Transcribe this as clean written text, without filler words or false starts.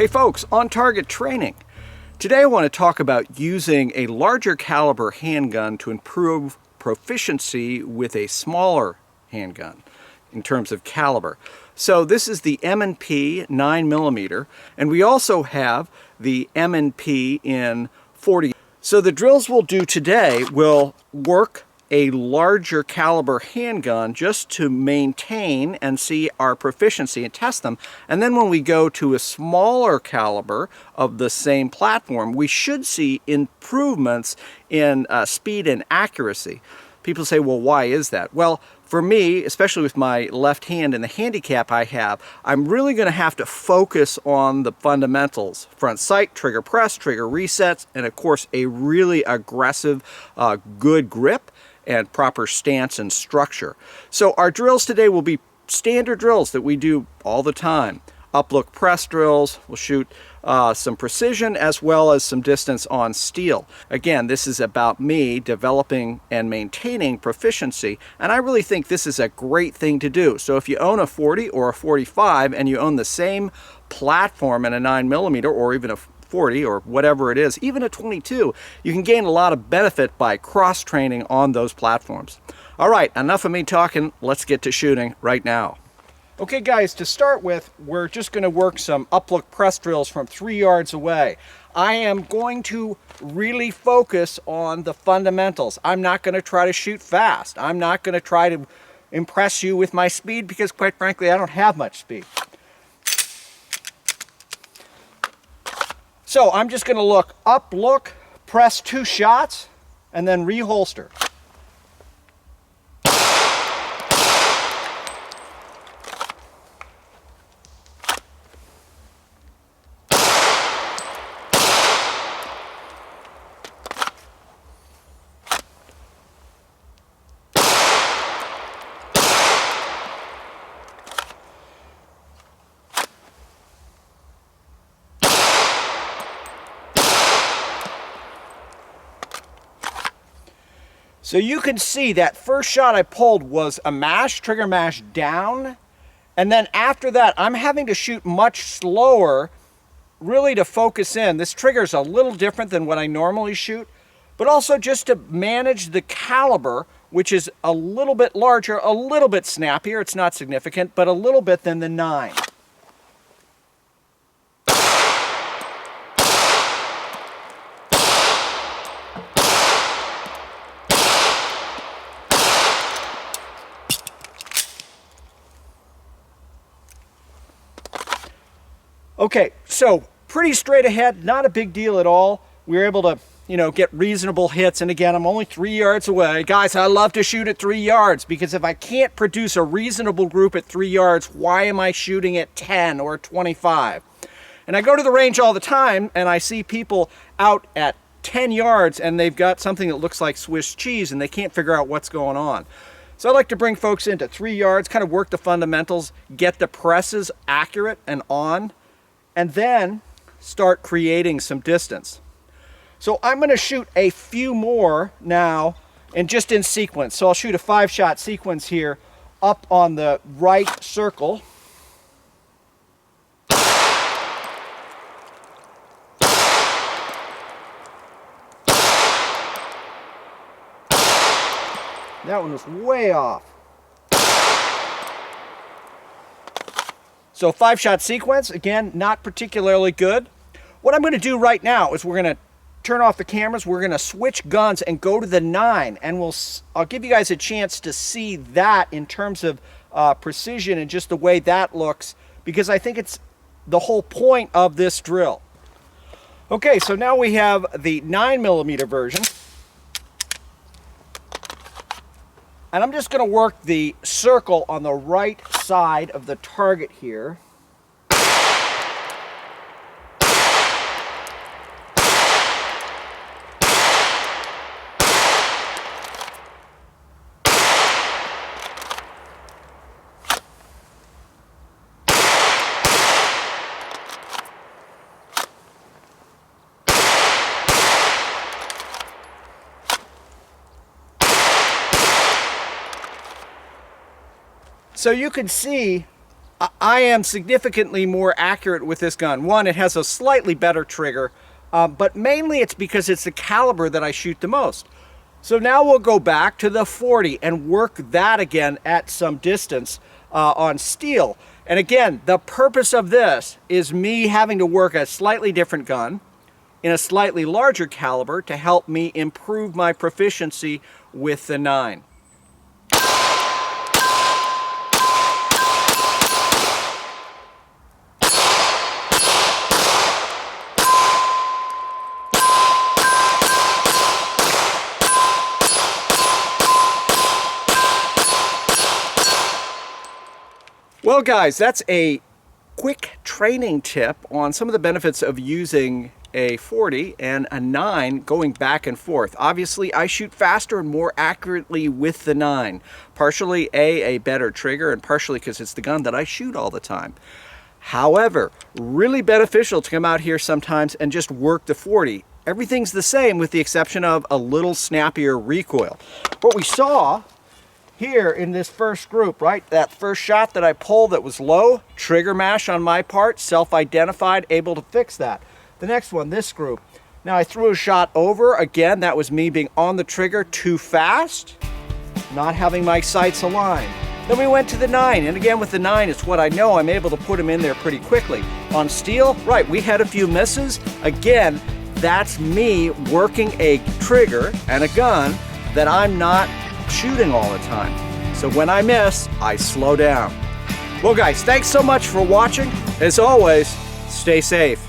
Hey folks, On Target Training. Today I want to talk about using a larger caliber handgun to improve proficiency with a smaller handgun in terms of caliber. So this is the M&P 9mm, and we also have the M&P in 40. So the drills we'll do today will work a larger caliber handgun just to maintain and see our proficiency and test them. And then when we go to a smaller caliber of the same platform, we should see improvements in speed and accuracy. People say, well, why is that? Well, for me, especially with my left hand and the handicap I have, I'm really going to have to focus on the fundamentals: front sight, trigger press, trigger resets, and of course a really aggressive, good grip and proper stance and structure. So our drills today will be standard drills that we do all the time. Uplook press drills. We'll shoot some precision as well as some distance on steel. Again, this is about me developing and maintaining proficiency, and I really think this is a great thing to do. So if you own a 40 or a 45 and you own the same platform in a 9mm or even a 40 or whatever it is, even a 22, you can gain a lot of benefit by cross-training on those platforms. All right, enough of me talking. Let's get to shooting right now. Okay guys, to start with, we're just going to work some uplook press drills from 3 yards away. I am going to really focus on the fundamentals. I'm not going to try to shoot fast. I'm not going to try to impress you with my speed because, quite frankly, I don't have much speed. So I'm just going to look, press 2 shots, and then reholster. So you can see that first shot I pulled was a mash, trigger mash down, and then after that I'm having to shoot much slower really to focus in. This trigger's a little different than what I normally shoot, but also just to manage the caliber, which is a little bit larger, a little bit snappier. It's not significant, but a little bit than the 9. Okay, so pretty straight ahead, not a big deal at all. We were able to, get reasonable hits. And again, I'm only 3 yards away. Guys, I love to shoot at 3 yards because if I can't produce a reasonable group at 3 yards, why am I shooting at 10 or 25? And I go to the range all the time and I see people out at 10 yards and they've got something that looks like Swiss cheese and they can't figure out what's going on. So I like to bring folks into 3 yards, kind of work the fundamentals, get the presses accurate and on, and then start creating some distance. So I'm going to shoot a few more now, and just in sequence. So I'll shoot a 5-shot sequence here up on the right circle. That one was way off. So 5-shot sequence, again, not particularly good. What I'm going to do right now is we're going to turn off the cameras, we're going to switch guns and go to the 9, and I'll give you guys a chance to see that in terms of precision and just the way that looks, because I think it's the whole point of this drill. Okay, so now we have the 9mm version. And I'm just going to work the circle on the right side of the target here. So you can see I am significantly more accurate with this gun. One, it has a slightly better trigger, but mainly it's because it's the caliber that I shoot the most. So now we'll go back to the 40 and work that again at some distance on steel. And again, the purpose of this is me having to work a slightly different gun in a slightly larger caliber to help me improve my proficiency with the 9. Well guys, that's a quick training tip on some of the benefits of using a 40 and a 9 going back and forth. Obviously, I shoot faster and more accurately with the 9. Partially a better trigger, and partially because it's the gun that I shoot all the time. However, really beneficial to come out here sometimes and just work the 40. Everything's the same with the exception of a little snappier recoil. What we saw here in this first group, right? That first shot that I pulled that was low, trigger mash on my part, self-identified, able to fix that. The next one, this group. Now I threw a shot over, again, that was me being on the trigger too fast, not having my sights aligned. Then we went to the 9, and again with the 9, it's what I know, I'm able to put them in there pretty quickly. On steel, right, we had a few misses. Again, that's me working a trigger and a gun that I'm not shooting all the time. So when I miss, I slow down. Well guys, thanks so much for watching. As always, stay safe.